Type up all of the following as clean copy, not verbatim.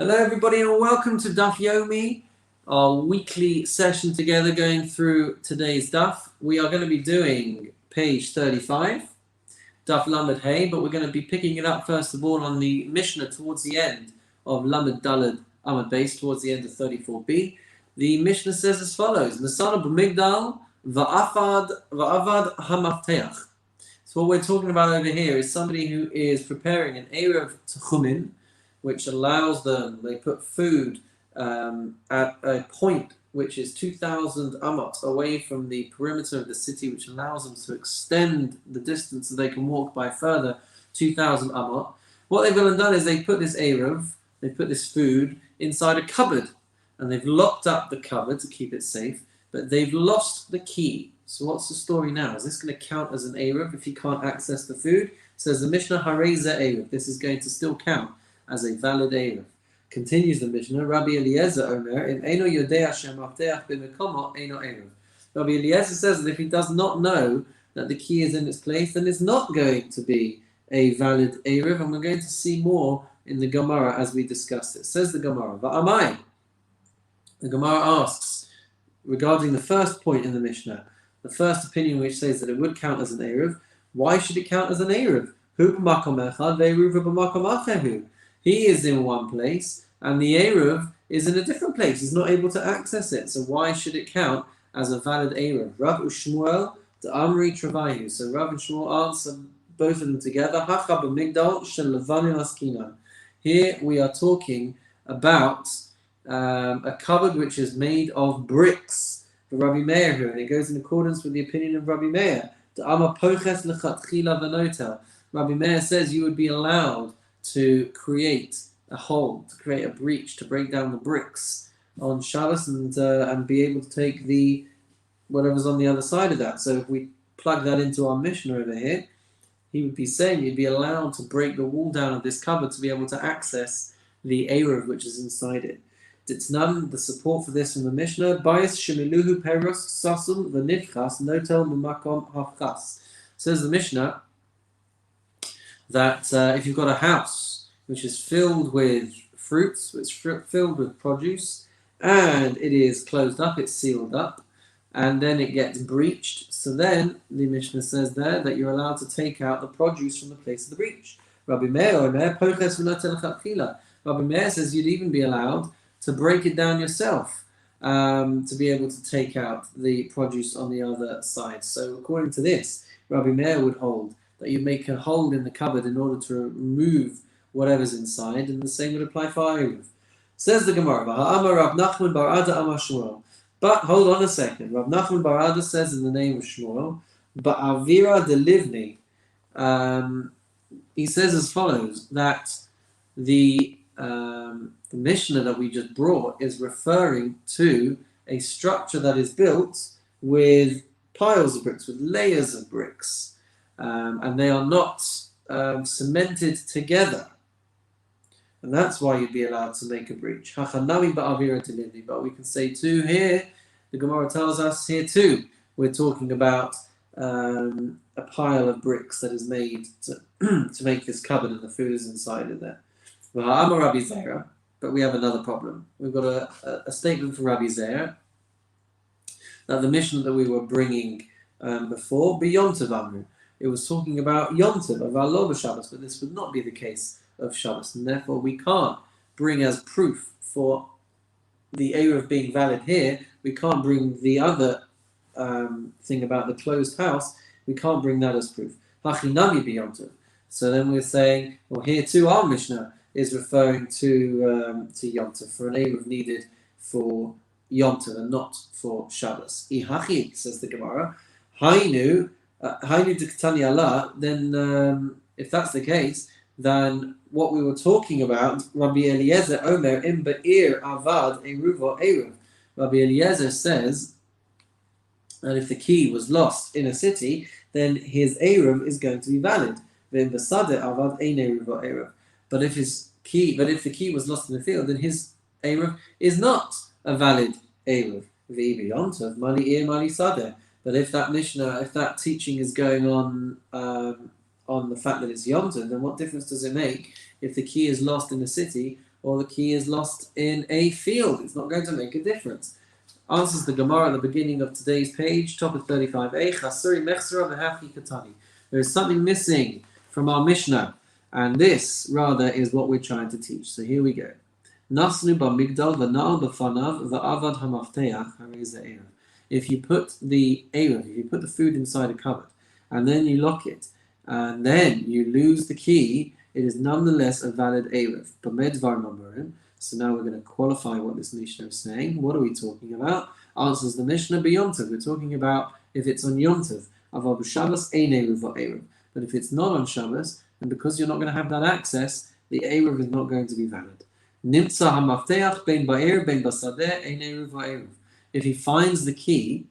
Hello everybody and welcome to Daf Yomi, our weekly session together going through today's Daf. We are going to be doing page 35, Daf Lamed Hey, but we're going to be picking it up first of all on the Mishnah towards the end of Lamed Daled Amad Beis, towards the end of 34b. The Mishnah says as follows: Nasana b'migdal va'avad hamafteach. So what we're talking about over here is somebody who is preparing an Eruv Tchumin, which allows them, they put food at a point which is 2,000 amot away from the perimeter of the city, which allows them to extend the distance so they can walk by further 2,000 amot. What they've gone and done is they put this Eruv, they put this food inside a cupboard, and they've locked up the cupboard to keep it safe, but they've lost the key. So what's the story now? Is this going to count as an Eruv if you can't access the food? Says the Mishnah, Hareza Eruv. This is going to still count as a valid Eruv. Continues the Mishnah, Rabbi Eliezer Omer, Im Eino Yodea Shemafteach B'Mekomo Eino Eruv. Rabbi Eliezer says that if he does not know that the key is in its place, then it's not going to be a valid Eruv, and we're going to see more in the Gemara as we discuss it. Says the Gemara, Va'amai. The Gemara asks, regarding the first point in the Mishnah, the first opinion which says that it would count as an Eruv, why should it count as an Eruv? Hu b'makom echad ve'eruv b'makom acheru. He is in one place, and the Eruv is in a different place. He's not able to access it. So why should it count as a valid Eruv? Rav Ushmuel de Amri Travayu. So Rav and Shmuel answer both of them together. Hacha b'migdal shel levanim askinan. Here we are talking about a cupboard which is made of bricks. For Rabbi Meir here, and it goes in accordance with the opinion of Rabbi Meir. De Amar poches lechatchila v'notel. Rabbi Meir says you would be allowed to create a hole, to create a breach, to break down the bricks on Shabbos and be able to take the whatever's on the other side of that. So if we plug that into our Mishnah over here, he would be saying you'd be allowed to break the wall down of this cupboard to be able to access the Eruv which is inside it. Ditznam, the support for this from the Mishnah, Bayis shemiluhu peros sasum v'nifchas notel m'makom hafchas. Says the Mishnah that if you've got a house which is filled with fruits, it's filled with produce, and it is closed up, it's sealed up, and then it gets breached, so then the Mishnah says there that you're allowed to take out the produce from the place of the breach. Rabbi Meir says you'd even be allowed to break it down yourself, to be able to take out the produce on the other side. So according to this, Rabbi Meir would hold that you make a hole in the cupboard in order to remove whatever's inside, and the same would apply for Eruv. Says the Gemara, Rav Nachman bar Ada Amar Shmuel. But hold on a second. Rav Nachman bar Ada says in the name of Shmuel, Ba'avira de Livni. He says as follows, that the Mishnah that we just brought is referring to a structure that is built with piles of bricks, with layers of bricks. And they are not cemented together. And that's why you'd be allowed to make a breach. But we can say too here, the Gemara tells us here too, we're talking about a pile of bricks that is made to make this cupboard, and the food is inside of there. But we have another problem. We've got a statement from Rabbi Zera that the Mishnah that we were bringing before, beyond Amru, it was talking about Yom Tov, of our Shabbos, but this would not be the case of Shabbos, and therefore we can't bring as proof for the Eruv being valid here, we can't bring the other thing about the closed house, we can't bring that as proof. Hachinami be Yom Tov. So then we're saying, well, here too our Mishnah is referring to Yom Tov, for an Eruv needed for Yom Tov and not for Shabbos. Ihachi, says the Gemara, Hainu, then if that's the case, then what we were talking about, Rabbi Eliezer Omer im Be'ir Avad Eruv Eruv. Rabbi Eliezer says that if the key was lost in a city, then his Eruv is going to be valid. But if the key was lost in the field, then his Eruv is not a valid Eruv. But if that Mishnah, if that teaching is going on the fact that it's Yom Tov, then what difference does it make if the key is lost in the city or the key is lost in a field. It's not going to make a difference. Answers the Gemara at the beginning of today's page, top of 35a. Chasuri mechsera v'hachi katani. There is something missing from our Mishnah, and this rather is what we're trying to teach. So here we go. Nasnu b'migdal v'na'al b'fanav v'avad hamafteach harei erev. If you put the erev, if you put the food inside a cupboard, and then you lock it, and then you lose the key, it is nonetheless a valid erev. B'med dvar mamurim. So now we're going to qualify what this Mishnah is saying. What are we talking about? Answers the Mishnah b'yomtiv. We're talking about if it's on yomtiv. Aval b'Shabbos ein erev v'erev. But if it's not on Shabbos, and because you're not going to have that access, the erev is not going to be valid. Nimtza hamafteach bein ba'er bein basadeh ein erev v'erev. If he finds the key,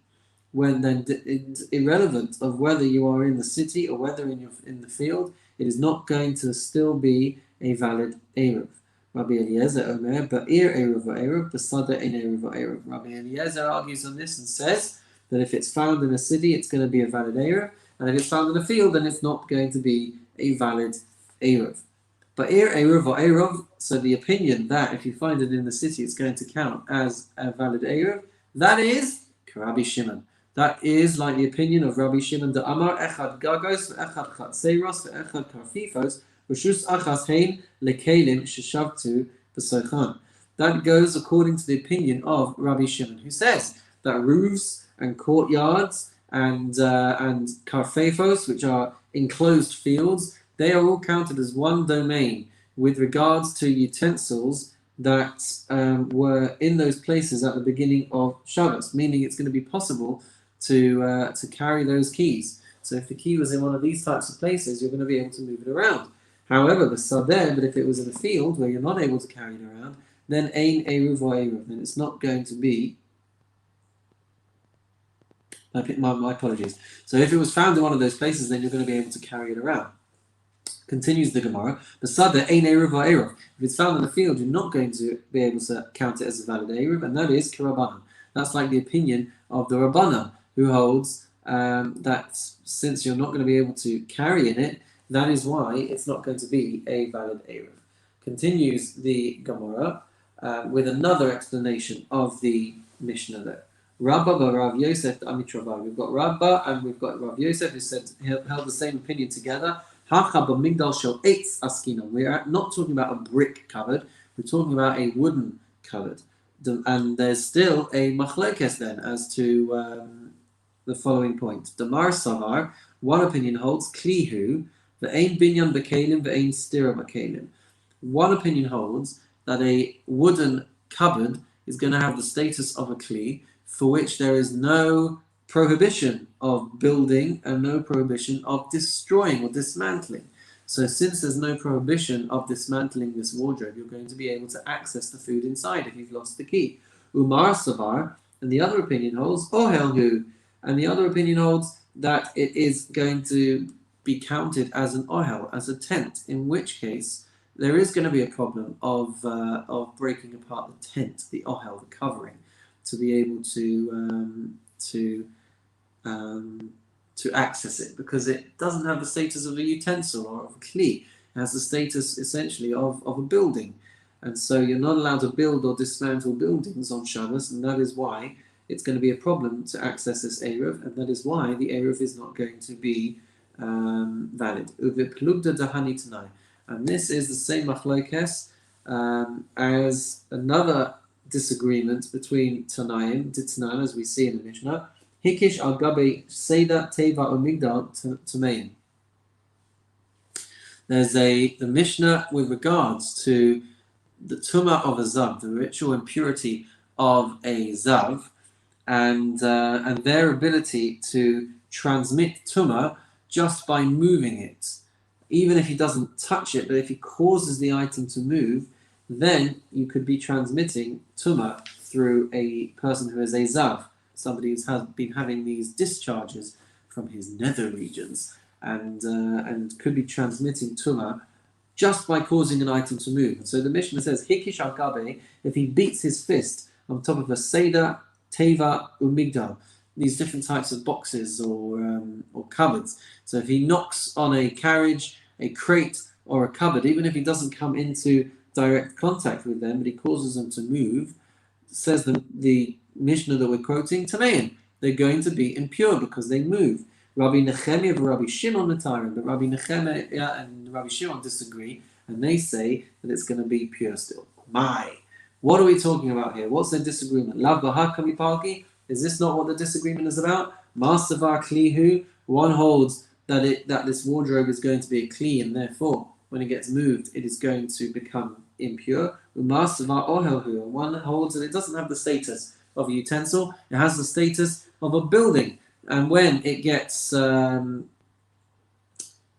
when then it's irrelevant of whether you are in the city or whether in the field, it is not going to still be a valid erev. Rabbi Eliezer Omer, Ba'ir Erev V'Erev, B'Sadeh Ein Erev V'Erev. Rabbi Eliezer argues on this and says that if it's found in a city, it's going to be a valid Erev, and if it's found in a field, then it's not going to be a valid Erev. Ba'ir Erev V'Erev, so the opinion that if you find it in the city, it's going to count as a valid Erev, that is Rabbi Shimon. That is like the opinion of Rabbi Shimon the Amar, Echad Gagos, Echad Chatseiros, Echad Karfifos, that goes according to the opinion of Rabbi Shimon, who says that roofs and courtyards and karfefos, which are enclosed fields, they are all counted as one domain with regards to utensils that were in those places at the beginning of Shabbos, meaning it's going to be possible to carry those keys. So if the key was in one of these types of places, you're going to be able to move it around. However, the sadeh, but if it was in a field where you're not able to carry it around, then ein eruv or eruv, then it's not going to be. My apologies. So if it was found in one of those places, then you're going to be able to carry it around. Continues the Gemara. The sadeh ein eruv or eruv. If it's found in the field, you're not going to be able to count it as a valid eruv, and that is k'Rabbanan. That's like the opinion of the Rabbanan, who holds that since you're not going to be able to carry in it, that is why it's not going to be a valid Erev. Continues the Gemara with another explanation of the Mishnah there. Rabba Rav Yosef Amitravai. We've got Rabba and we've got Rav Yosef who said held the same opinion together. Hacha b'migdal shel eitz askinon. We're not talking about a brick cupboard. We're talking about a wooden cupboard. And there's still a machlokes then as to the following point. Damar Savar. One opinion holds klihu. Ve'ein binyan b'kelim, ve'ein stira b'kelim. One opinion holds that a wooden cupboard is going to have the status of a kli, for which there is no prohibition of building and no prohibition of destroying or dismantling. So since there's no prohibition of dismantling this wardrobe, you're going to be able to access the food inside if you've lost the key. Umar Savar, and the other opinion holds Ohelhu, and the other opinion holds that it is going to be counted as an ohel, as a tent, in which case there is going to be a problem of breaking apart the tent, the ohel, the covering, to be able to access it, because it doesn't have the status of a utensil or of a kli. It has the status essentially of a building, and so you're not allowed to build or dismantle buildings on Shabbos, and that is why it's going to be a problem to access this Eruv, and that is why the Eruv is not going to be valid. And this is the same machlokes as another disagreement between Tanaim, Ditnan, as we see in the Mishnah. Hikish al gabe Seda Teva Omigdal Tamein. There's the Mishnah with regards to the Tumah of a Zav, the ritual impurity of a Zav, and their ability to transmit Tumah just by moving it. Even if he doesn't touch it, but if he causes the item to move, then you could be transmitting Tumah through a person who is a Zav, somebody who's been having these discharges from his nether regions, and could be transmitting Tumah just by causing an item to move. And so the Mishnah says, Hikish al gabe, if he beats his fist on top of a Seder, Teva, Umigdal, these different types of boxes or cupboards. So if he knocks on a carriage, a crate, or a cupboard, even if he doesn't come into direct contact with them, but he causes them to move, says the Mishnah that we're quoting, Tamein, they're going to be impure because they move. Rabbi Nechemia and Rabbi Shimon Natarim, but Rabbi Nechemia and Rabbi Shimon disagree, and they say that it's going to be pure still. What are we talking about here? What's their disagreement? Lav Bahakami Palki? Is this not what the disagreement is about? Masavar Klihu, one holds that this wardrobe is going to be a Kli, and therefore, when it gets moved, it is going to become impure. Masavar Ohelhu, one holds that it doesn't have the status of a utensil, it has the status of a building. And when it gets, when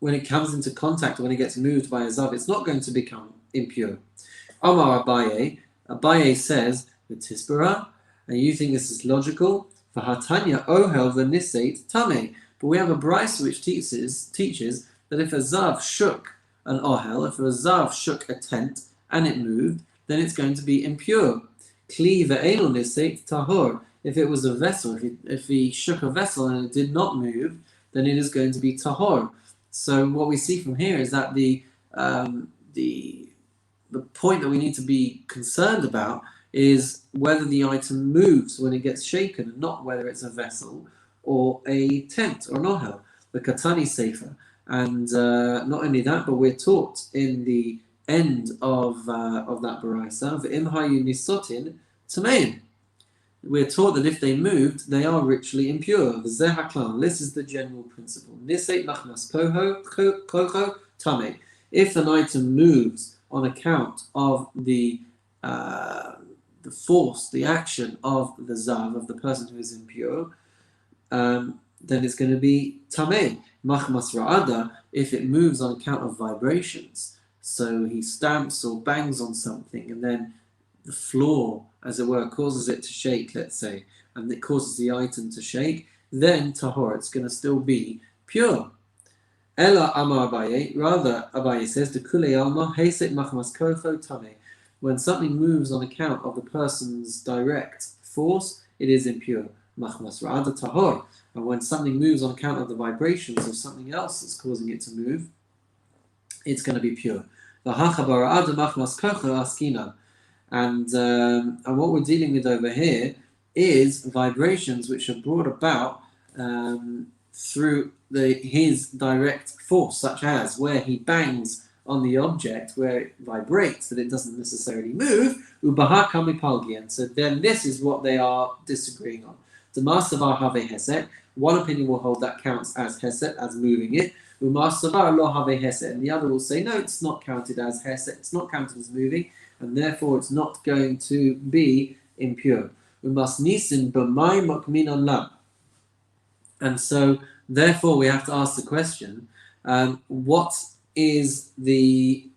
it comes into contact, when it gets moved by a zav, it's not going to become impure. Amar Abaye says, V'tisbara, and you think this is logical, for Hatanya Ohel v'niseit Tame. But we have a brisa which teaches that if a zav shook an ohel, if a zav shook a tent and it moved, then it's going to be impure. Kli ve'enu niseit tahor. If it was a vessel, if he shook a vessel and it did not move, then it is going to be tahor. So what we see from here is that the point that we need to be concerned about is whether the item moves when it gets shaken, and not whether it's a vessel or a tent or an ohel, the Katani Sefer. And not only that, but we're taught in the end of that Baraisa, V'im hayu nisotin tamein. We're taught that if they moved, they are ritually impure. This is the general principle. Niseit machmas kocho tame. If an item moves on account of the force, the action of the zav, of the person who is impure, then it's going to be tameh. Machmas ra'ada, if it moves on account of vibrations. So he stamps or bangs on something, and then the floor, as it were, causes it to shake, let's say, and it causes the item to shake, then tahor, it's going to still be pure. Ella Amar Abaye, rather Abaye says, the Kule Alma, Heset Machmas Kocho Tame. When something moves on account of the person's direct force, it is impure. Machmas Ra'ada Tahor. And when something moves on account of the vibrations of something else that's causing it to move, it's going to be pure. V'hacha bara'ada machmas kocho askina. And what we're dealing with over here is vibrations which are brought about through his direct force, such as where he bangs on the object, where it vibrates, that it doesn't necessarily move. Ubaha kamipalgi. And so then this is what they are disagreeing on. Demasavar have heset. One opinion will hold that counts as heset, as moving it. Umasavar lo have heset. And the other will say, no, it's not counted as heset, it's not counted as moving, and therefore it's not going to be impure. Umasnisin b'may mukminan lam. And so, therefore, we have to ask the question: what is the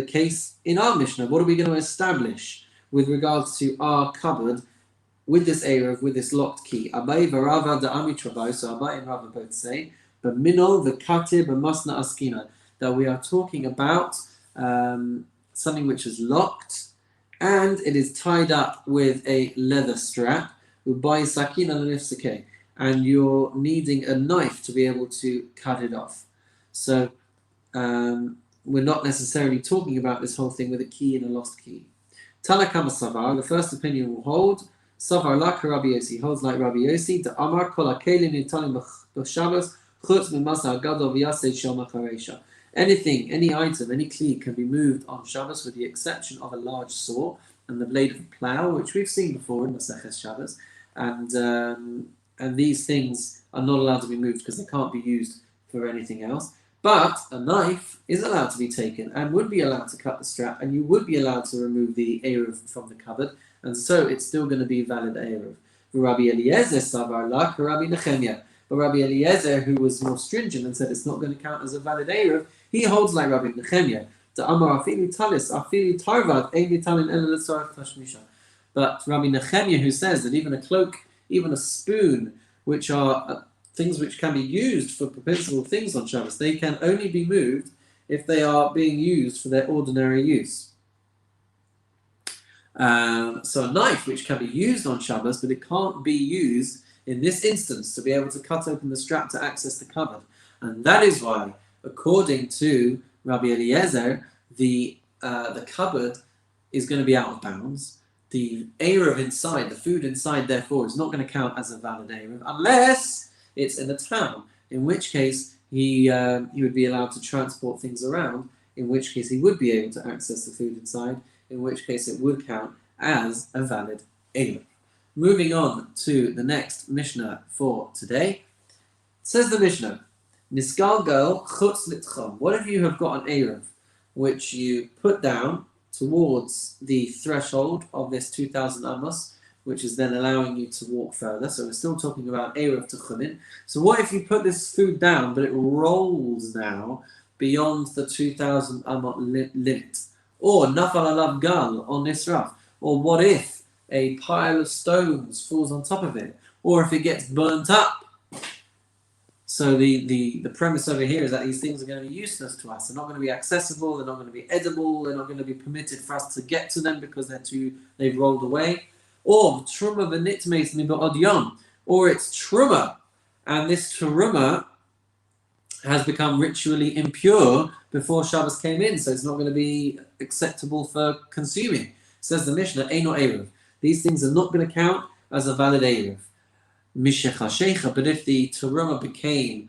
case in our Mishnah? What are we going to establish with regards to our cupboard with this Eruv, with this locked key? Abai v'Rava da'ami travau. So Abai and Rava both say, "B'minol v'katir b'masna askina," that we are talking about something which is locked and it is tied up with a leather strap. Ubai sakin al-nifsake. And you're needing a knife to be able to cut it off. So we're not necessarily talking about this whole thing with a key and a lost key. Tanakama Savar, the first opinion will hold. Savar lak Rabbi Yossi, holds like Rabbi Yossi. The Amar kol hakelim nitalim b'Shabbos chutz mimasa gadol v'yasei shel macharesha. Anything, any item, any kli can be moved on Shabbos with the exception of a large saw and the blade of a plough, which we've seen before in Maseches Shabbos. And these things are not allowed to be moved because they can't be used for anything else. But a knife is allowed to be taken and would be allowed to cut the strap, and you would be allowed to remove the Eruv from the cupboard, and so it's still going to be valid Eruv. Rabbi Eliezer Savar Lak, Rabbi Nechemia. But Rabbi Eliezer, who was more stringent and said it's not going to count as a valid Eruv, he holds like Rabbi Nechemia. But Rabbi Nechemia, who says that even a cloak, even a spoon, which are things which can be used for permissible things on Shabbos, they can only be moved if they are being used for their ordinary use. So a knife which can be used on Shabbos, but it can't be used in this instance to be able to cut open the strap to access the cupboard. And that is why, according to Rabbi Eliezer, the the cupboard is going to be out of bounds. The Eruv inside, the food inside, therefore, is not going to count as a valid Eruv unless it's in a town, in which case he would be allowed to transport things around, in which case he would be able to access the food inside, in which case it would count as a valid Eruv. Moving on to the next Mishnah for today. Says the Mishnah, Nisgalgal chutz litcham. What if you have got an Eruv which you put down towards the threshold of this 2,000 amos, which is then allowing you to walk further? So we're still talking about Eruv Techunin. So what if you put this food down, but it rolls now beyond the 2,000 amot limit? Or Nafal alav gal on Nisraf? Or what if a pile of stones falls on top of it? Or if it gets burnt up? So the premise over here is that these things are going to be useless to us. They're not going to be accessible. They're not going to be edible. They're not going to be permitted for us to get to them because they've rolled away. Or truma v'nitmeis miba'od yom, or it's truma, and this truma has become ritually impure before Shabbos came in, so it's not going to be acceptable for consuming. Says the Mishnah, Eino Eruv. These things are not going to count as a valid Eruv. But if the teruma became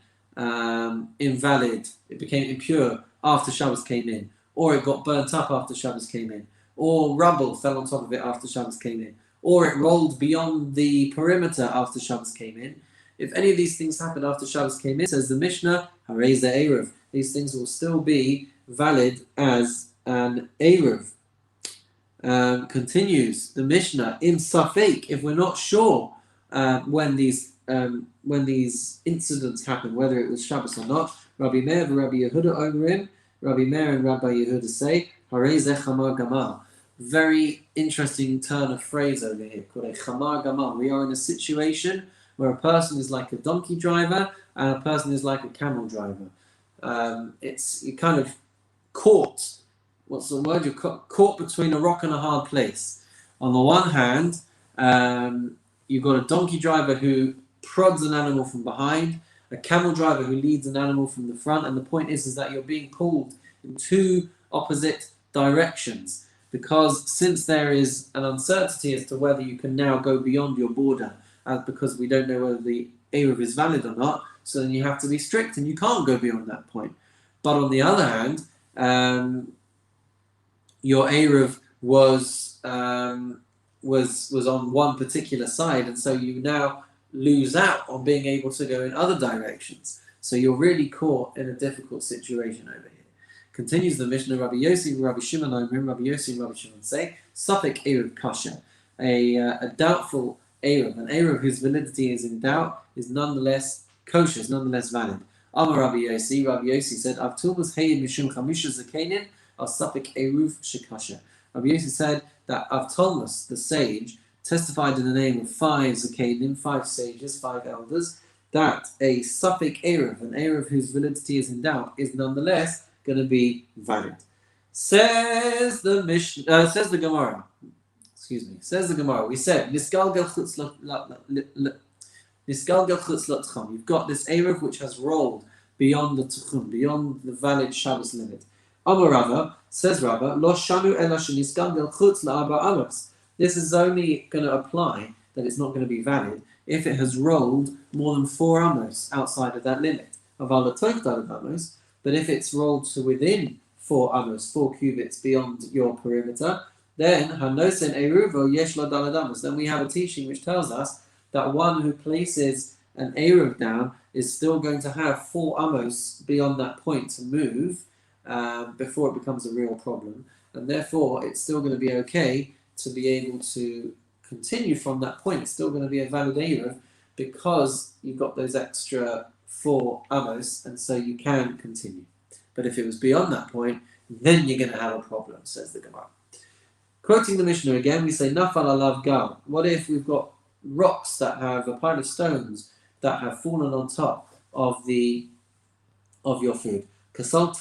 invalid, it became impure after Shabbos came in, or it got burnt up after Shabbos came in, or rubble fell on top of it after Shabbos came in, or it rolled beyond the perimeter after Shabbos came in. If any of these things happened after Shabbos came in, says the Mishnah, Harei ze Eruv. These things will still be valid as an Eruv. Continues the Mishnah, in Safek, if we're not sure when these incidents happen, whether it was Shabbos or not, Rabbi Meir and Rabbi Yehuda Omerim, Rabbi Meir and Rabbi Yehuda say, Harei ze chamar gamar. Very interesting turn of phrase over here, called a chamar gamar. We are in a situation where a person is like a donkey driver and a person is like a camel driver. You're kind of caught. What's the word? You're caught between a rock and a hard place. On the one hand, you've got a donkey driver who prods an animal from behind, a camel driver who leads an animal from the front, and the point is that you're being pulled in two opposite directions, because since there is an uncertainty as to whether you can now go beyond your border, because we don't know whether the Eruv is valid or not, so then you have to be strict and you can't go beyond that point. But on the other hand, your Eruv was on one particular side, and so you now lose out on being able to go in other directions. So you're really caught in a difficult situation over here. Continues the Mishnah, Rabbi Yossi, Rabbi Shimon, Rabbi Yossi and Rabbi Shimon say, Safek Eruv Kasha, a doubtful Eruv, an Eruv whose validity is in doubt, is nonetheless kosher, is nonetheless valid. Amar Rabbi Yossi said, Avtumas Hayim Mishum Chamisha Zakenin, al Safek Eruv Shekasha. Rabbi Yossi said that Avtolmus, the sage, testified in the name of 5 Zakenim, 5 sages, 5 elders, that a Safek Eruv, an Eruv whose validity is in doubt, is nonetheless going to be valid. Says the Gemara. Says the Gemara. We said Nisgalgal chutz latcham. You've got this Eruv which has rolled beyond the tchum, beyond the valid Shabbos limit. Amar Rava, says Rava, Lo shanu ela shenisgalgal chutz la'arba amos. This is only going to apply that it's not going to be valid if it has rolled more than 4 amos outside of that limit. Aval latoich amos. But if it's rolled to within 4 amos, 4 cubits beyond your perimeter, then hanosen eruvo yesh lo daled amos. Then we have a teaching which tells us that one who places an eruv down is still going to have 4 amos beyond that point to move before it becomes a real problem, and therefore it's still going to be okay to be able to continue from that point. It's still going to be a valid eruv because you've got those extra 4 amos, and so you can continue. But if it was beyond that point, then you're going to have a problem, says the Gemara. Quoting the Mishnah again, we say, Nafal alav gal. What if we've got rocks that have a pile of stones that have fallen on top of your food? Kasal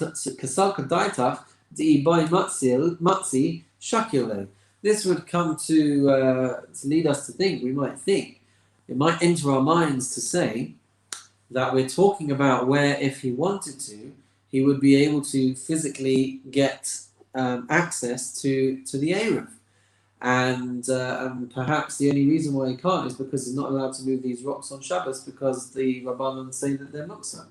kadaitach di'ibai matzi shakile. This would come to lead us to think, it might enter our minds to say that we're talking about where if he wanted to, he would be able to physically get access to the Eruv. And perhaps the only reason why he can't is because he's not allowed to move these rocks on Shabbos because the Rabbanan say that they're muksa.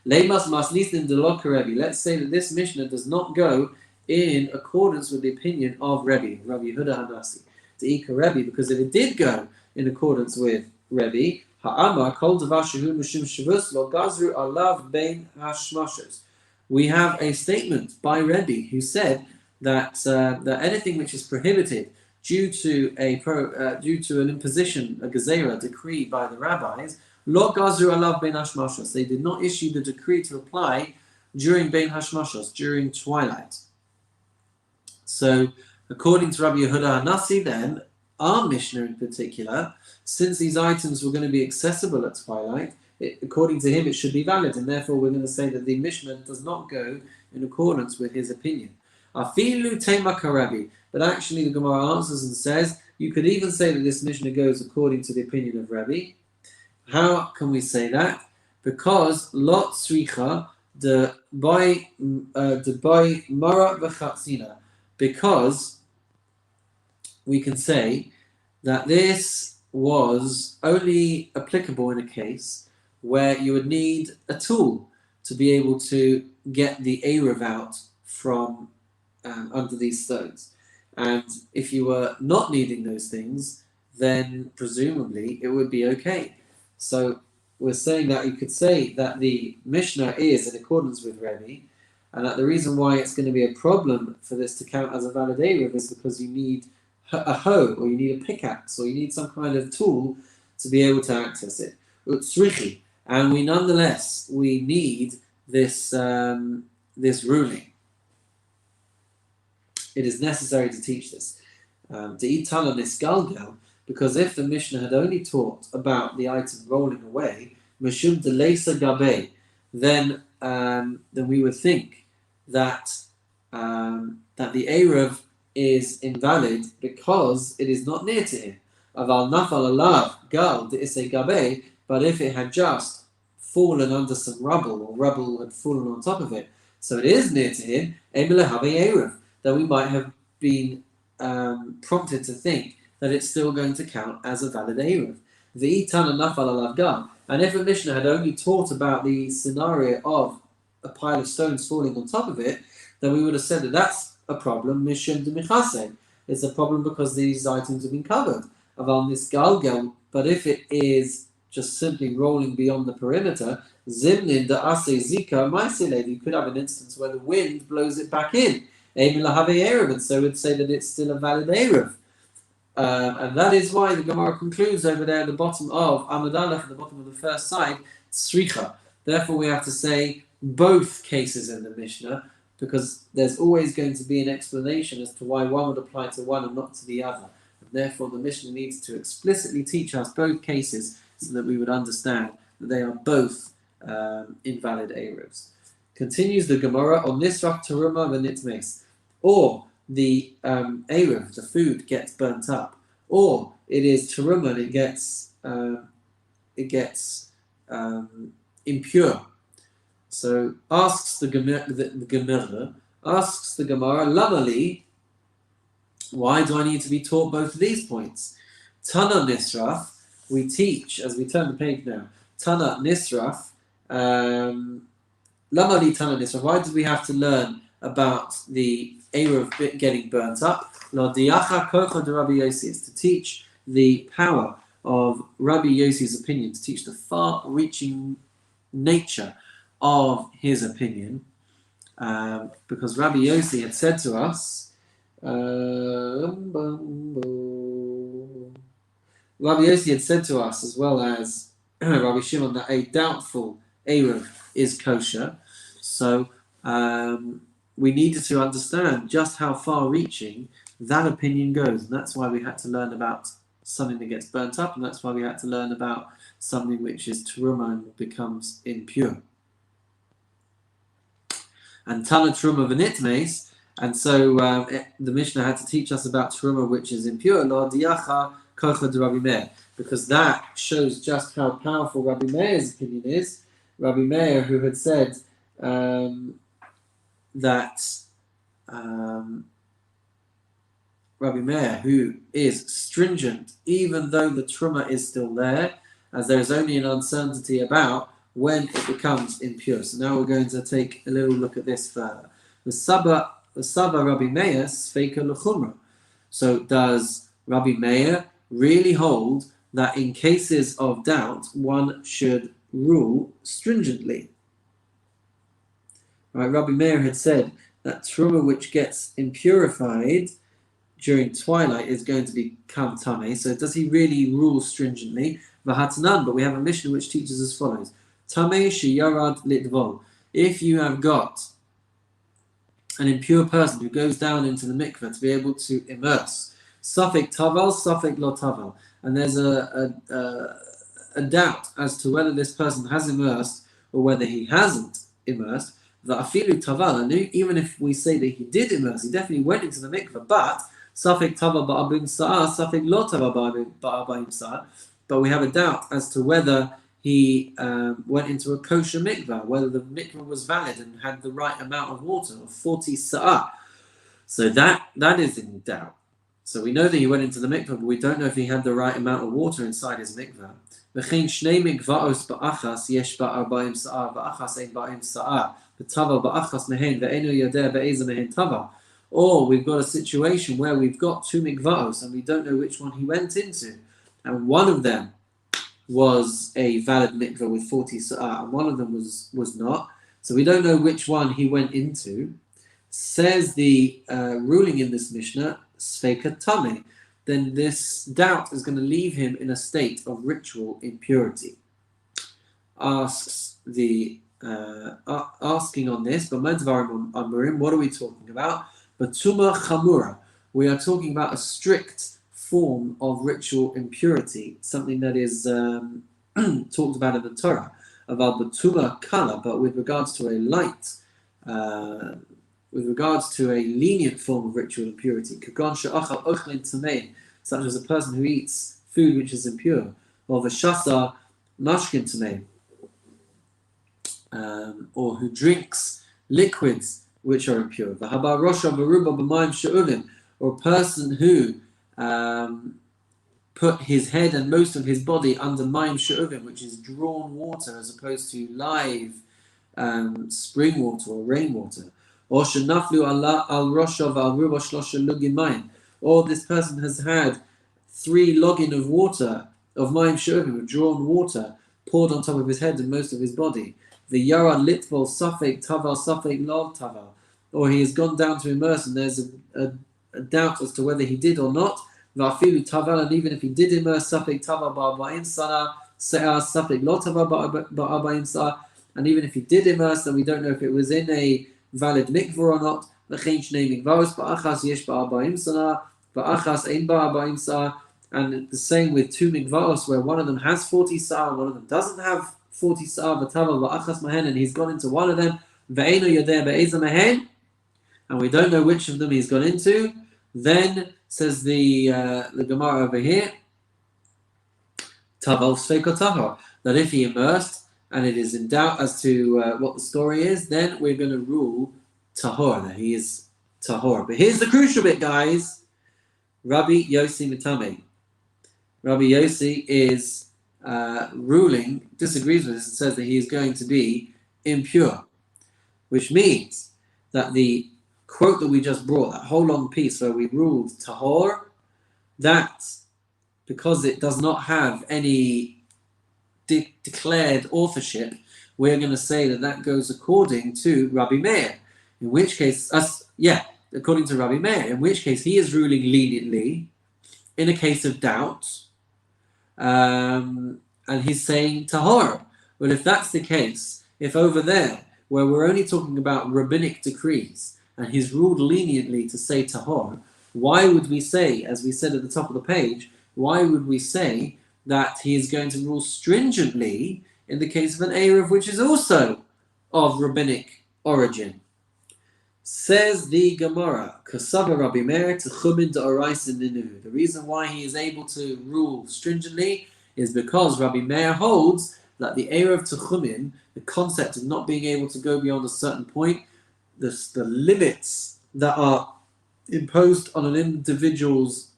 Leimas maslisnin delok Rebbe. Let's say that this Mishnah does not go in accordance with the opinion of Rabbi Yehuda Hanasi, to Ika Rebbe, because if it did go in accordance with Rebbe, Ha'amar kol davar shehu mishum shavus lo gazru alav bein hashmashos. We have a statement by Rebbe who said that that anything which is prohibited due to an imposition, a gezerah, decree by the rabbis, lo gazru alav bein hashmashos. They did not issue the decree to apply during bein hashmashos, during twilight. So, according to Rabbi Yehuda Hanasi, then our Mishnah in particular, since these items were going to be accessible at twilight, according to him, it should be valid, and therefore we're going to say that the Mishnah does not go in accordance with his opinion. Afilu tema karabi, but actually the Gemara answers and says you could even say that this Mishnah goes according to the opinion of Rabbi. How can we say that? Because lot sricha de by mara v'chatzina. Because we can say that this was only applicable in a case where you would need a tool to be able to get the Eruv out from under these stones. And if you were not needing those things, then presumably it would be okay. So we're saying that you could say that the Mishnah is in accordance with Rebbe, and that the reason why it's going to be a problem for this to count as a valid Eruv is because you need a hoe, or you need a pickaxe, or you need some kind of tool to be able to access it. Utsrichi. And we nonetheless, we need this this ruling. It is necessary to teach this. To eat tala nisgalgel, because if the Mishnah had only taught about the item rolling away, mishum delesa gabe, then we would think that the Eruv is invalid because it is not near to him. Aval nafal alav gal de'isei gabe, but if it had just fallen under some rubble, or rubble had fallen on top of it, so it is near to him, emile have Eruv, then we might have been prompted to think that it's still going to count as a valid Eruv. V'itana nafal alav gal. And if a Mishnah had only taught about the scenario of a pile of stones falling on top of it, then we would have said that that's a problem. Mishum de michase. It's a problem because these items have been covered. Aval nisgalgel. But if it is just simply rolling beyond the perimeter, zimnin da ase zika ma'asile, you could have an instance where the wind blows it back in. Emila have Eruv, and so we'd say that it's still a valid Eruv. And that is why the Gemara concludes over there at the bottom of Amud Aleph, at the bottom of the first side, Sricha. Therefore, we have to say both cases in the Mishnah, because there's always going to be an explanation as to why one would apply to one and not to the other. And therefore, the Mishnah needs to explicitly teach us both cases so that we would understand that they are both invalid Eruvs. Continues the Gemara on Nisrach Teruma v'Nitmes, or the Eruv, the food, gets burnt up, or it is Teruma and it gets impure. So asks the Gemara, Lamali, why do I need to be taught both of these points? Tana Nisraf, we teach, as we turn the page now, Tana Nisraf, Lamali Tana Nisraf, why do we have to learn about the Eruv getting burnt up? Lo diacha kocha de Rabbi Yossi, is to teach the power of Rabbi Yossi's opinion, to teach the far-reaching nature of his opinion, because Rabbi Yossi had said to us, Rabbi Yossi had said to us, as well as Rabbi Shimon, that a doubtful Eruv is kosher. So we needed to understand just how far-reaching that opinion goes, and that's why we had to learn about something that gets burnt up, and that's why we had to learn about something which is teruma and becomes impure. And Tana Teruma v'Nitmes, and so the Mishnah had to teach us about teruma which is impure, Lo diacha kocha de Rabbi Meir, because that shows just how powerful Rabbi Meir's opinion is. Rabbi Meir, who had said that Rabbi Meir, who is stringent, even though the truma is still there, as there is only an uncertainty about when it becomes impure. So now we're going to take a little look at this further. The Saba Rabbi Meir Sfeika L'chumra. So does Rabbi Meir really hold that in cases of doubt one should rule stringently? Right, Rabbi Meir had said that truma which gets impurified during twilight is going to become tameh. So does he really rule stringently? V'hatanan, but we have a Mishnah which teaches as follows: Tameh sheyarad litvol. If you have got an impure person who goes down into the mikveh to be able to immerse, safek taval, safek lo taval, and there's a doubt as to whether this person has immersed or whether he hasn't immersed, that afilu taval, and even if we say that he did immerse, he definitely went into the mikveh, but safek taval ba'abim sa'ah, safek lo taval ba'abim sa'ah, but we have a doubt as to whether he went into a kosher mikveh, whether the mikveh was valid and had the right amount of water, of 40 sa'ah. So that is in doubt. So we know that he went into the mikveh, but we don't know if he had the right amount of water inside his mikveh. V'chein shnei mikvaos ba'achas yesh ba'arba'im sa'ah, ba'achas ein ba'im sa'ah, v'tava ba'achas mehen, ve'enu yodeh be'eza mehen tava. Or we've got a situation where we've got two mikvaos and we don't know which one he went into. And one of them was a valid mikveh with 40 sa'ah, and one of them was not. So we don't know which one he went into. Says the ruling in this Mishnah, Sfeika Tameh, then this doubt is going to leave him in a state of ritual impurity. Asks the asking on this, but what are we talking about? Batuma Chamura. We are talking about a strict form of ritual impurity, something that is talked about in the Torah, about batuma kala, but with regards to a light, with regards to a lenient form of ritual impurity, such as a person who eats food which is impure, or v'shasa mashkin tamei, or who drinks liquids which are impure, v'haba rosha v'ruba b'mayim she'ulim, or a person who put his head and most of his body under mayim she'uvim, which is drawn water as opposed to live spring water or rainwater. Or shenaflu al roshav al ruba shlosha lugin mayim. Or this person has had 3 login of water, of mayim she'uvim, of drawn water, poured on top of his head and most of his body. The yara litvol safek taval safek lov taval. Or he has gone down to immerse and there's a doubt as to whether he did or not. Va'afilu taval, and even if he did immerse, safek taval ba'arba'im sana, se'ah safek lo taval ba'arba'im sana, and even if he did immerse, then we don't know if it was in a valid mikveh or not. V'chein shnei mikvaos ba'achas yesh ba'arba'im sana, ba'achas ein ba'arba'im sana, and the same with 2 mikvaos where one of them has 40 sa'ah and one of them doesn't have 40 sa'ah, v'taval ba'achas mahen, and he's gone into one of them, ve'enu yodeh be'eza mahen, and we don't know which of them he's gone into. Then says the Gemara over here, Taval Sfeika Tahor, that if he immersed and it is in doubt as to what the story is, then we're going to rule Tahor, that he is Tahor. But here's the crucial bit, guys. Rabbi Yossi Mitame. Rabbi Yossi is disagrees with this and says that he is going to be impure, which means that the quote that we just brought, that whole long piece where we ruled tahor, that because it does not have any declared authorship, we're going to say that goes according to Rabbi Meir. In which case, according to Rabbi Meir, in which case he is ruling leniently in a case of doubt, and he's saying tahor. But if that's the case, if over there, where we're only talking about rabbinic decrees, and he's ruled leniently to say tahor, why would we say, as we said at the top of the page, why would we say that he is going to rule stringently in the case of an Eruv, which is also of rabbinic origin? Says the Gemara, Kasava Rabbi Meir T'chumin D'Oraisa Ninu. The reason why he is able to rule stringently is because Rabbi Meir holds that the Eruv T'chumin, the concept of not being able to go beyond a certain point, the limits that are imposed on an individual's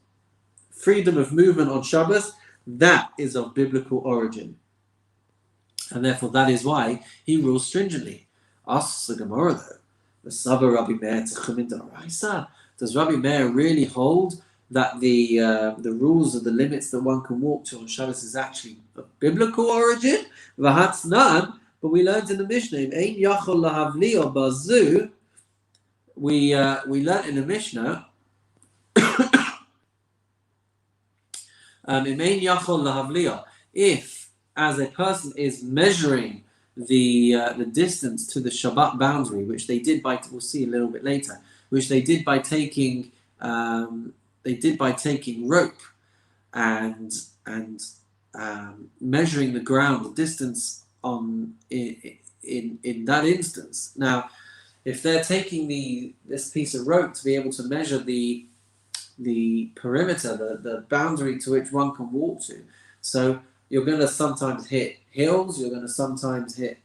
freedom of movement on Shabbos, that is of biblical origin. And therefore that is why he rules stringently. Asks the Gemara though, the Saba Rabbi Meir Techumin D'Oraisa. Does Rabbi Meir really hold that the rules or the limits that one can walk to on Shabbos is actually of biblical origin? V'hatznan, but we learned in the Mishnah, Ein Yachol Lahavli Bazu. We learned in the Mishnah, if as a person is measuring the distance to the Shabbat boundary, which they did by, we'll see a little bit later, which they did by taking rope and measuring the ground, the distance on in that instance. Now, if they're taking this piece of rope to be able to measure the perimeter, the boundary to which one can walk to, so you're going to sometimes hit hills, you're going to sometimes hit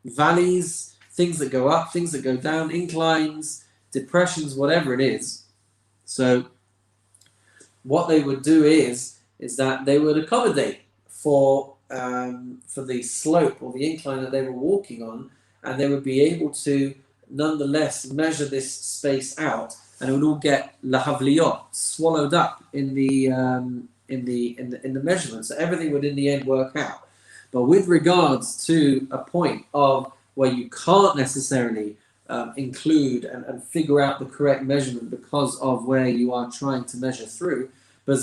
valleys, things that go up, things that go down, inclines, depressions, whatever it is. So what they would do is that they would accommodate for the slope or the incline that they were walking on, and they would be able to nonetheless measure this space out, and it would all get lahavliyot, swallowed up in the measurement. So everything would in the end work out. But with regards to a point of where you can't necessarily include and figure out the correct measurement because of where you are trying to measure through, on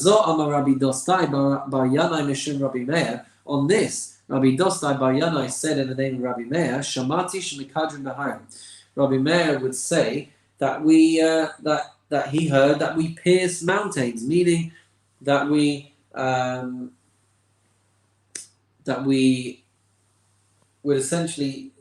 this, Rabbi Dostai Bar Yanai said in the name of Rabbi Meir, Shamati Shemikadrim Baharim. Rabbi Meir would say that that he heard that we pierce mountains, meaning that we would essentially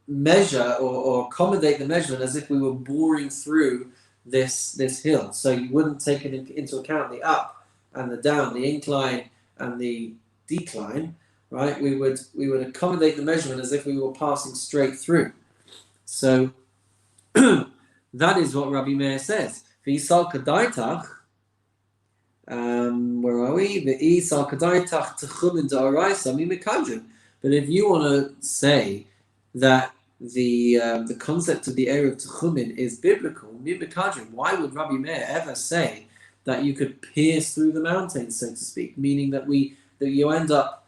measure or accommodate the measurement as if we were boring through this hill. So you wouldn't take into account the up and the down, the incline and the decline, right? We would accommodate the measurement as if we were passing straight through. So that is what Rabbi Meir says. V'isal kadaitach, where are we? V'isal kadaitach techumin da'araisa mimikadrim. But if you want to say that the concept of the area of techumin is biblical, mimikadrim, why would Rabbi Meir ever say that you could pierce through the mountains, so to speak? Meaning that you end up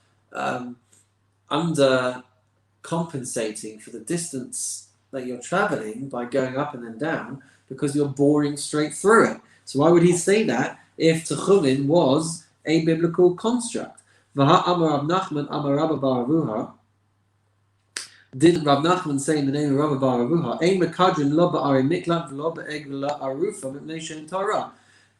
under compensating for the distance that you're traveling by going up and then down because you're boring straight through it. So why would he say that if techumin was a biblical construct? Vaha Amar Rav Nachman Amar Rabba Bar Avuha. Did Rav Nachman say in the name of Rabba Bar Avuha, Ein mekadrin lo ba'ari miklat v'lo ba'eg v'lo arufa mipnei she'en Torah?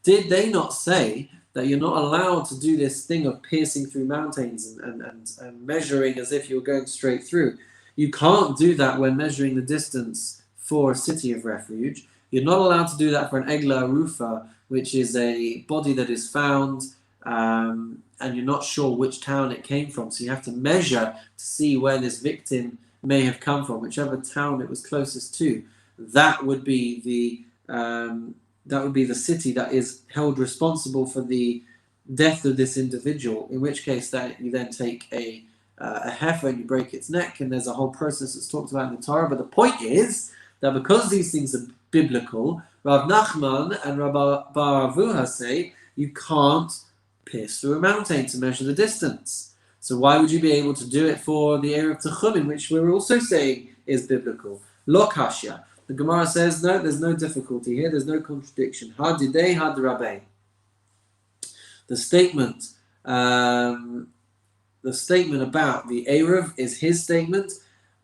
Did they not say that you're not allowed to do this thing of piercing through mountains and measuring as if you're going straight through? You can't do that when measuring the distance for a city of refuge. You're not allowed to do that for an egla arufa, which is a body that is found and you're not sure which town it came from. So you have to measure to see where this victim may have come from, whichever town it was closest to. That would be the city that is held responsible for the death of this individual. In which case, that you then take a heifer and you break its neck, and there's a whole process that's talked about in the Torah. But the point is that because these things are biblical, Rav Nachman and Rabbi Bar Avuha say you can't pierce through a mountain to measure the distance. So why would you be able to do it for the area of Techumin, which we're also saying is biblical? Lo kashya. The Gemara says, no, there's no difficulty here, there's no contradiction. Hadidei had Rabbein. The statement about the Eruv is his statement,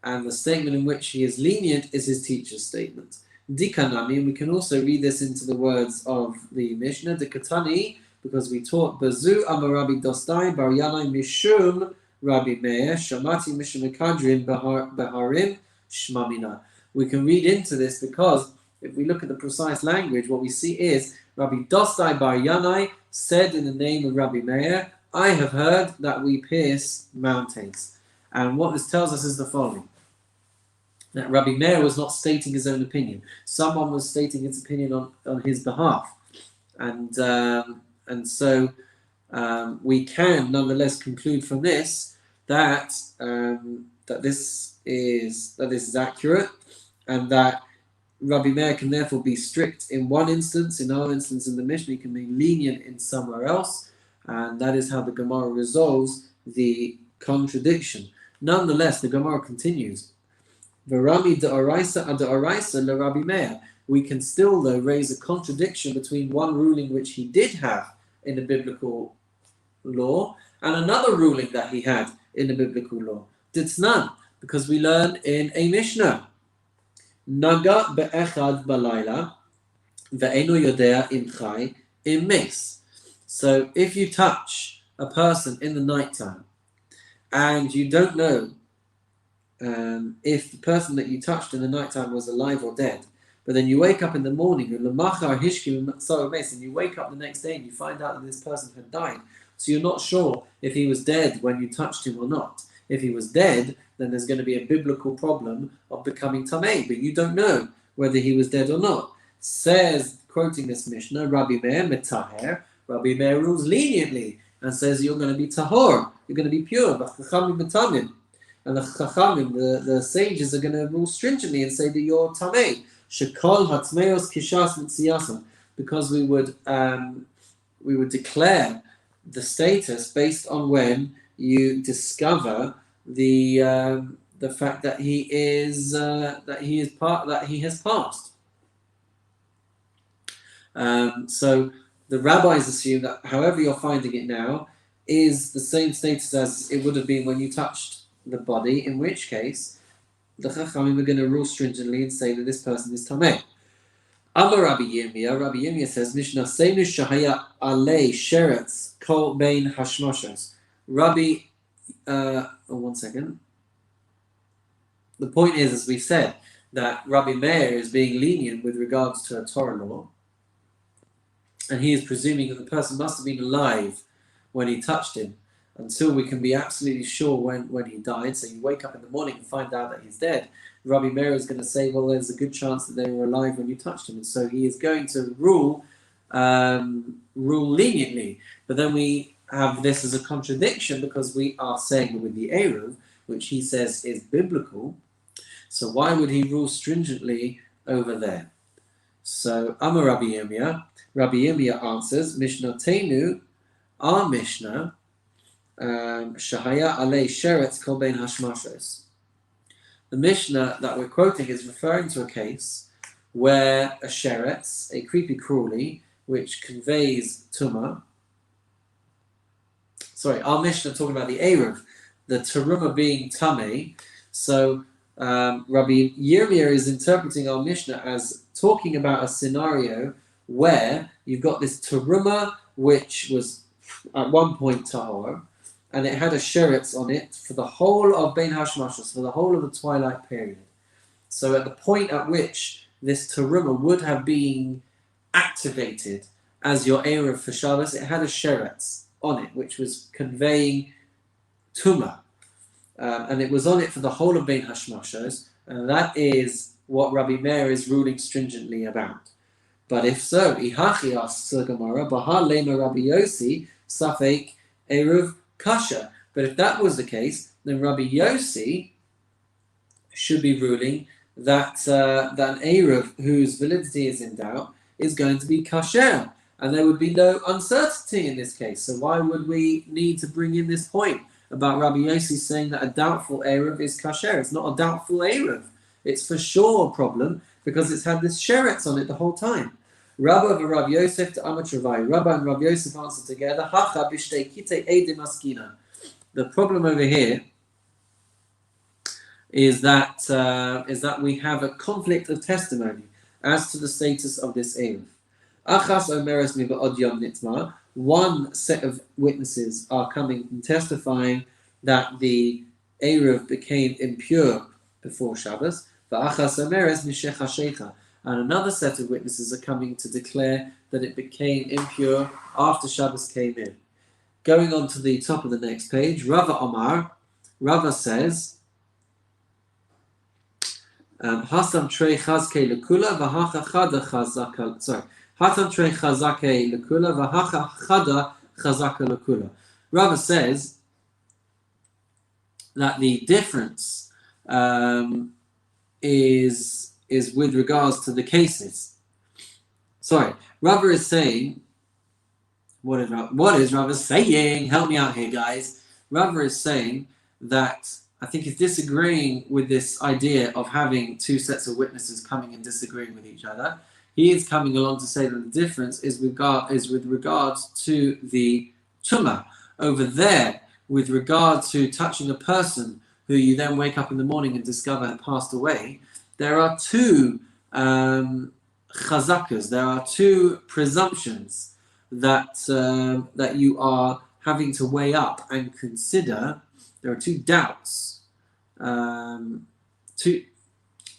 and the statement in which he is lenient is his teacher's statement. Dikanami, and we can also read this into the words of the Mishnah, Dikatani, because we taught Bazu Amar Rabbi Dostai Bar Yanai Mishum Rabbi Meir Shamati Mishum Kadrin Baharim Shmamina. We can read into this because if we look at the precise language, what we see is Rabbi Dostai Bar Yanai said in the name of Rabbi Meir, I have heard that we pierce mountains. And what this tells us is the following. that Rabbi Meir was not stating his own opinion. Someone was stating his opinion on his behalf. And so we can nonetheless conclude from this that that this is accurate, and that Rabbi Meir can therefore be strict in one instance. In our instance, in the Mishnah, he can be lenient in somewhere else, and that is how the Gemara resolves the contradiction. Nonetheless, the Gemara continues. V'rami de'oraisa ad'oraisa leRabbi Meir. We can still, though, raise a contradiction between one ruling which he did have in the biblical law and another ruling that he had in the biblical law. Ditznan, because we learn in a Mishnah, Naga be'echad balayla ve'eno yodea im chai im mes. So if you touch a person in the nighttime and you don't know if the person that you touched in the nighttime was alive or dead, but then you wake up in the morning and you wake up the next day and you find out that this person had died, so you're not sure if he was dead when you touched him or not. If he was dead, then there's going to be a biblical problem of becoming tamei, but you don't know whether he was dead or not. Says, quoting this Mishnah, Rabbi Meir metaher. Rabbi Meir rules leniently and says you're going to be tahor, you're going to be pure. And the chachamim, the sages, are going to rule stringently and say that you're tamei. Shekol hatmeos kishas mitziyasam, because we would declare the status based on when you discover the fact that he has passed. So the rabbis assume that however you're finding it now is the same status as it would have been when you touched the body, in which case the chachamim are going to rule stringently and say that this person is tamei. Amar Rabbi Yirmiyah says, Mishnah Seinu Shahaya Alei Sheretz Kol Bein Hashmoshos. One second. The point is, as we said, that Rabbi Meir is being lenient with regards to a Torah law, and he is presuming that the person must have been alive when he touched him, until we can be absolutely sure when he died. So you wake up in the morning and find out that he's dead. Rabbi Meir is going to say, well, there's a good chance that they were alive when you touched him. And so he is going to rule leniently. But then we have this as a contradiction, because we are saying with the Eruv, which he says is biblical. So why would he rule stringently over there? So Amar Rabbi Yirmiyah answers, Mishnah Teinu, our Mishnah, Shahaya Alei Sheretz Kol Bein Hashmashos. The Mishnah that we're quoting is referring to a case where a sheretz, a creepy crawly, which conveys tumah. Sorry, our Mishnah talking about the Eruv, the teruma being tamei. So Rabbi Yirmiyah is interpreting our Mishnah as talking about a scenario where you've got this teruma, which was at one point tahor, and it had a sheretz on it for the whole of Bein Hashmashos, for the whole of the twilight period. So at the point at which this teruma would have been activated as your Eruv for Shabbos, it had a sheretz on it, which was conveying tumah. And it was on it for the whole of Bein Hashmashos, and that is what Rabbi Meir is ruling stringently about. But if so, Ihachi asks the Gemara, Baha Lema Rabbi Yossi, Safek Eruv Kasha. But if that was the case, then Rabbi Yossi should be ruling that that an Eruv whose validity is in doubt is going to be kasher, and there would be no uncertainty in this case. So why would we need to bring in this point about Rabbi Yossi saying that a doubtful Eruv is kasher? It's not a doubtful Eruv. It's for sure a problem because it's had this sheretz on it the whole time. Rabba of Rabbi Yosef to Amatravai. Rabba and Rabbi Yosef answer together. Hacha b'shtei kitei edim askina. The problem over here is that we have a conflict of testimony as to the status of this Eruv. Achas omeres mi ba'od yom nitma. One set of witnesses are coming and testifying that the Eruv became impure before Shabbos. V'achas omeres mi shecha shecha. And another set of witnesses are coming to declare that it became impure after Shabbos came in. Going on to the top of the next page, Rava Omar, Rava says, Hasam trei chazke lekula v'hacha chada chazaka. Sorry. Hatam trei chazake lekula v'hacha chada chazaka lekula. Rava says that the difference is with regards to the cases. Sorry, Rava is saying. What is Rava saying? Help me out here, guys. Rava is saying that I think he's disagreeing with this idea of having two sets of witnesses coming and disagreeing with each other. He is coming along to say that the difference is with regards to the tumah. Over there, with regard to touching a person who you then wake up in the morning and discover had passed away, there are two chazakas, there are two presumptions that you are having to weigh up and consider. There are two doubts, two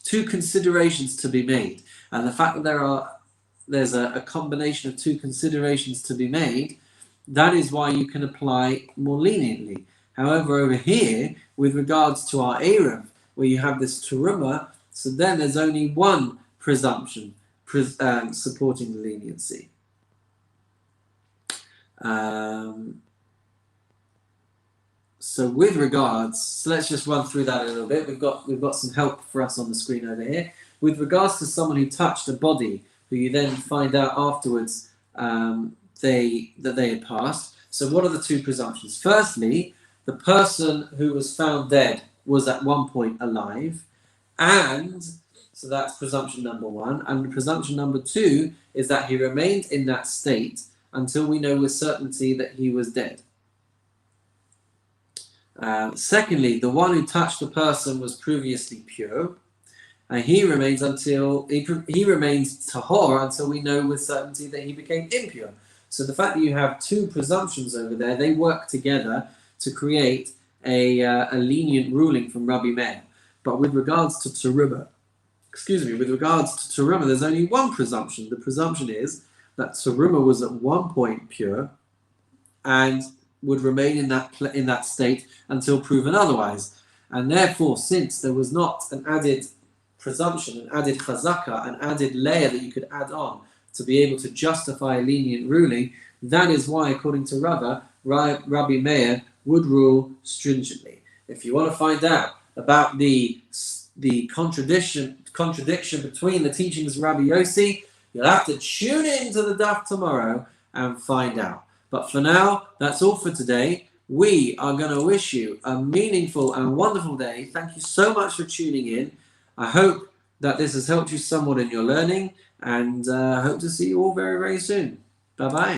considerations to be made, and the fact that there's a combination of two considerations to be made, that is why you can apply more leniently. However, over here, with regards to our Eruv, where you have this terumah, so then there's only one presumption supporting the leniency. So with regards, so let's just run through that a little bit. We've got some help for us on the screen over here. With regards to someone who touched a body, who you then find out afterwards that they had passed. So what are the two presumptions? Firstly, the person who was found dead was at one point alive, and so that's presumption number one. And presumption number two is that he remained in that state until we know with certainty that he was dead. Secondly, the one who touched the person was previously pure, and he remains tahor until we know with certainty that he became impure. So the fact that you have two presumptions over there, they work together to create a lenient ruling from Rabbi Meir. But with regards to terumah, there's only one presumption. The presumption is that terumah was at one point pure and would remain in that state until proven otherwise. And therefore, since there was not an added presumption, an added chazaka, an added layer that you could add on to be able to justify a lenient ruling, that is why, according to Rava, Rabbi Meir would rule stringently. If you want to find out about the contradiction between the teachings of Rabbi Yossi, you'll have to tune in to the daf tomorrow and find out. But for now, that's all for today. We are going to wish you a meaningful and wonderful day. Thank you so much for tuning in. I hope that this has helped you somewhat in your learning, and hope to see you all very, very soon. Bye-bye.